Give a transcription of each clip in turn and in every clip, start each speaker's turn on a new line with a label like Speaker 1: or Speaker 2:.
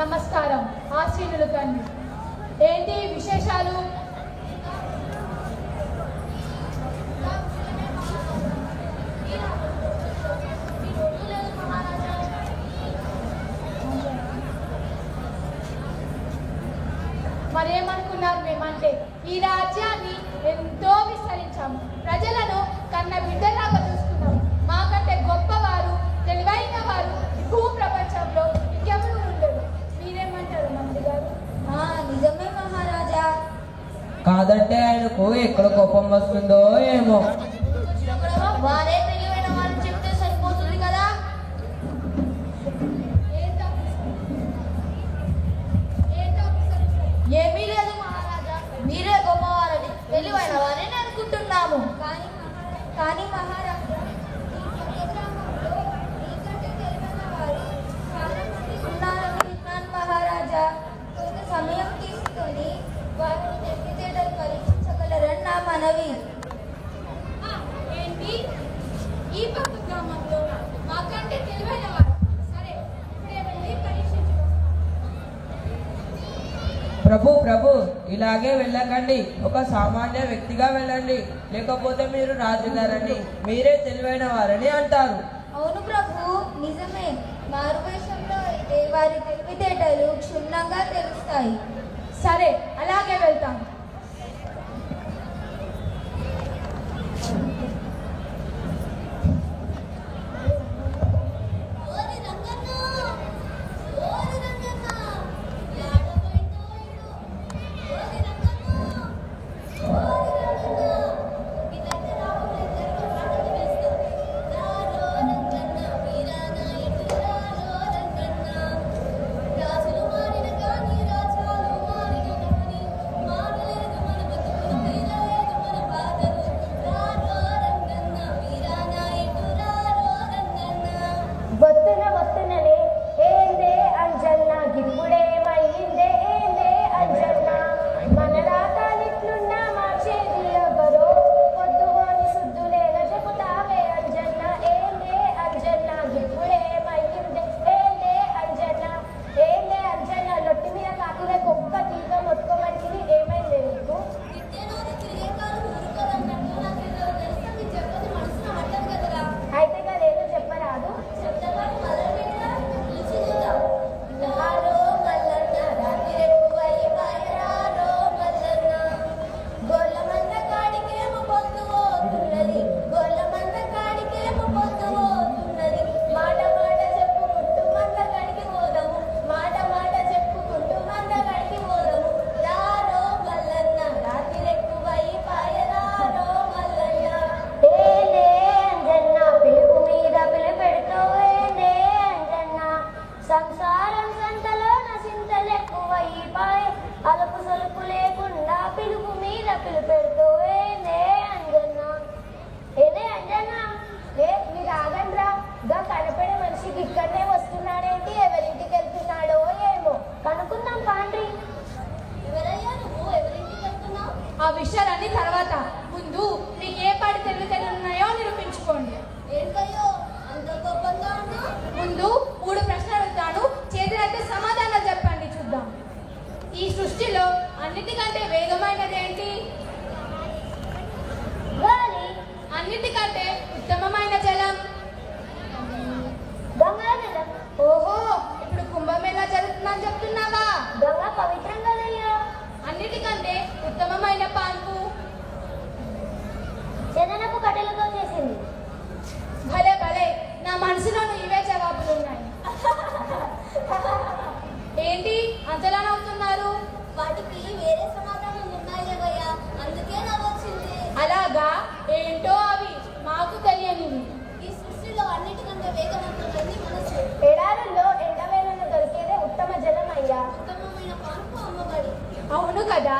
Speaker 1: నమస్కారం. ఆశీనులు కండి. ఏంటి విశేషాలు? మరేమనుకున్నారు మేమంటే? ఈ రాజ్యాన్ని ఎంతో విస్తరించాము, ప్రజలను కన్న బిడ్డలాగా చూసుకున్నాము. మాకంటే గొప్పవారు, తెలివైన వారు భూ ప్రపంచంలో ఇంకెవరు ఉండరు. మీరేమంటారు మంత్రి గారు?
Speaker 2: నిజమే మహారాజా.
Speaker 3: కాదంటే ఆయనకు ఎక్కడ కోపం వస్తుందో ఏమో.
Speaker 2: వారే తెలివైన వారిని చెప్తే సరిపోతుంది కదా. ఏమీ లేదు మహారాజా, మీరే గొప్పవారని తెలివైన వారని అనుకుంటున్నాము. కానీ మహారాజా, మహారాజా కొంత సమయం తీసుకొని వారిని తెలివితేటలు పరీక్షించగలరని నా మనవి.
Speaker 1: ఏంటి? ఈ పక్క గ్రామంలో మాకంటే తెలివైన వారు? సరే, ఇప్పుడే వెళ్ళి పరీక్షించు.
Speaker 3: ప్రభు ఇలాగే వెళ్ళకండి. ఒక సామాన్య వ్యక్తిగా వెళ్ళండి, లేకపోతే మీరు రాజుగారని, మీరే తెలివైన వారని అంటారు.
Speaker 2: అవును ప్రభు, నిజమే. మారువేషంలో అయితే వారి తెలివితేటలు క్షుణ్ణంగా తెలుస్తాయి.
Speaker 1: సరే, అలాగే వెళ్తాం. ఆ విషయాలన్నీ తర్వాత, ముందు మీకు ఏ పాటి తెలివితేటలు ఉన్నాయో నిరూపించుకోండి. ముందు 3 ప్రశ్నలు అడుగుతాను, చేతులైతే సమాధానం చెప్పండి, చూద్దాం. ఈ సృష్టిలో అన్నిటికంటే వేగమైనది ఏంటి?
Speaker 2: గాలి.
Speaker 1: అన్నిటికంటే ఉత్తమమైన జలం?
Speaker 2: గంగాజలం.
Speaker 1: ఓహో, ఇప్పుడు కుంభమేళా జరుగుతుందని చెప్తున్నావా?
Speaker 2: గంగా పవిత్రం కదయ్యా.
Speaker 1: అన్నిటికంటే ఉత్తమమైన పాన్పు?
Speaker 2: చందనపు కట్టెలతో చేసింది.
Speaker 1: భలే భలే, నా మనసులోనూ ఇవే జవాబులు ఉన్నాయి. ఏంటి అంతలా నవ్వుతున్నారు?
Speaker 2: వాటికి వేరే సమాధానాలు ఉన్నాయేవయ్యా, అందుకే నవ్వొచ్చింది.
Speaker 1: అలాగా? ఏంటో అవి మాకు తెలియనివి.
Speaker 2: ఈ సృష్టిలో అన్నిటికంటే వేగవంతమైంది మనసు.
Speaker 1: ఎడారుల్లో ఎండవేళను దొరికేదే ఉత్తమ జలం అయ్యా.
Speaker 2: ఉత్తమమైన పాన్పు అమ్మబడి.
Speaker 1: అవును కదా,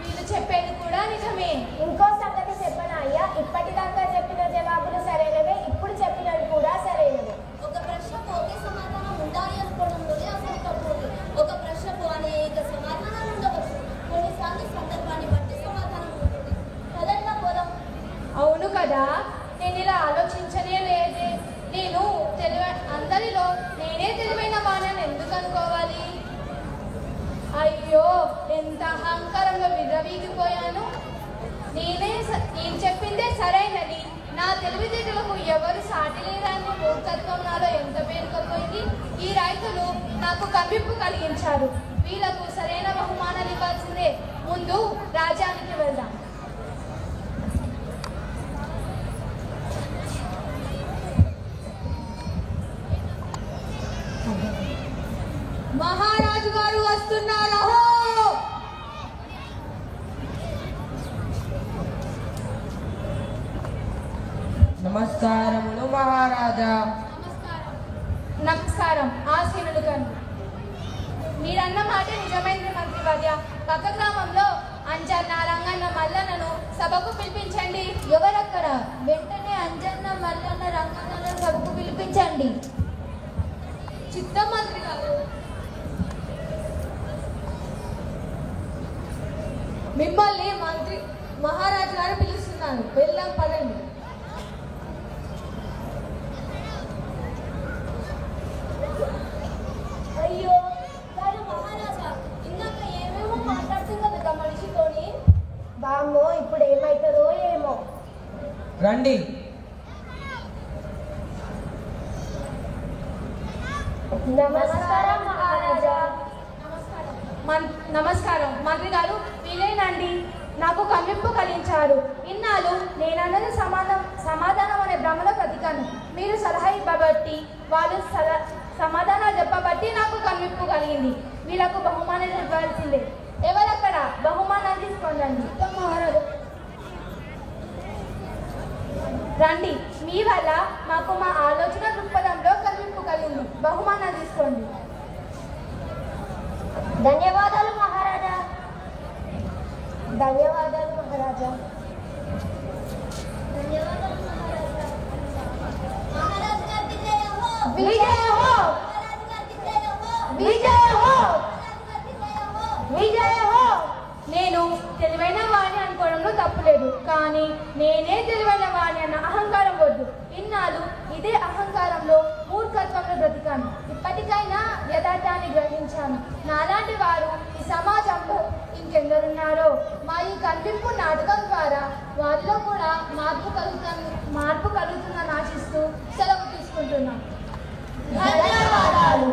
Speaker 1: వీళ్ళు చెప్పేది కూడా నిజమే. ఇంకో సంగతి చెప్పనా అయ్యా, ఇప్పటిదాకా చెప్పిన జవాబులు సరైనవే, ఇప్పుడు చెప్పినవి కూడా సరైనవే.
Speaker 2: ఒక ప్రశ్నకు ఒకే సమాధానం ఉండాలి అనుకోవడంలోనే అసలు తప్పు. ఒక ప్రశ్నకు అనేక సమాధానాలు ఉండవచ్చు. కొన్నిసార్లు సందర్భాన్ని బట్టి సమాధానం ఉంటుంది. కదంగా పోదాం.
Speaker 1: అవును కదా, నేను ఇలా ఆలోచించనే లేదే. నేను అందరిలో నేనే తెలివైన వానని ఎందుకు అనుకోవాలి? నేను చెప్పిందే సరైనది, నా తెలివితేటలకు ఎవరు సాటి లేరని మూర్ఖత్వం నాలో ఎంత పేరుకపోయింది. ఈ రైతులు నాకు కవ్వింపు కలిగించారు. వీళ్ళకు సరైన బహుమానాలు ఇవ్వాల్సిందే. ముందు రాజ్యానికి వెళ్దాం. మహారాజు గారు వస్తున్నారు.
Speaker 3: నమస్కారములు మహారాజా.
Speaker 1: నమస్కారం. ఆశీనులు కండి. మీరన్న మాట నిజమైంది మంత్రివర్య. పక్క గ్రామంలో అంజన్న, రంగన్న, మల్లన్నను సభకు పిలిపించండి.
Speaker 2: ఎవరక్కడ? వెంటనే అంజన్న, మల్లన్న, రంగన్నలను సభకు పిలిపించండి.
Speaker 1: చిత్తం మంత్రి గారు. మిమ్మల్ని మహారాజు గారు పిలుస్తున్నారు. వెళ్దాం పదండి.
Speaker 2: అయ్యో గారు మహారాజా, ఇందాక ఏమేమో మాట్లాడుతుంది కదా మనిషితోని. బామ్మో, ఇప్పుడు ఏమవుతుందో ఏమో.
Speaker 3: రండి.
Speaker 2: నమస్కారం మహారాజా.
Speaker 1: నమస్కారం మంత్రి గారు. వీలేనండి, నాకు కవ్వింపు కలిగించారు. ఇన్నాళ్ళు నేనన్నది సమాధానం అనే భ్రమలో బ్రతికాను. మీరు సలహా ఇవ్వబట్టి, వాళ్ళు సమాధానాలు చెప్పబట్టి నాకు కవ్వింపు కలిగింది. వీళ్ళకు బహుమానాలు ఇవ్వాల్సిందే. ఎవరక్కడ? బహుమానాలు తీసుకోండి. మహారాజు రండి. మీ వల్ల మాకు మా ఆలోచన దృక్పథంలో కవ్వింపు కలిగింది. బహుమానాలు తీసుకోండి.
Speaker 2: ధన్యవాదాలు మహారాజా. ధన్యవాదాలు మహారాజా. ధన్యవాదాలు మహారాజా. మహారాజు గారికి జయ హో.
Speaker 1: విజయ హో.
Speaker 2: మహారాజు గారికి జయ హో.
Speaker 1: విజయ హో.
Speaker 2: మహారాజు గారికి జయ హో.
Speaker 1: విజయ హో. నేను తెలివైన వాణి అనుకోవడంలో తప్పులేదు, కానీ నేనే తెలివైన వాణి అన్న అహంకారం వద్దు. ఇన్నాళ్ళు ఇదే అహంకారంలో మూర్ఖత్వంలో బ్రతికాను. ఇప్పటికైనా యథార్థాన్ని గ్రహించాను. నాలాంటి వారు ఈ సమాజంలో ఇంకెందరున్నారో. మా ఈ కవ్వింపు నాటకం ద్వారా వారిలో కూడా మార్పు కలుగుతుందని ఆశిస్తూ సెలవు తీసుకుంటున్నాను.
Speaker 2: ధన్యవాదాలు.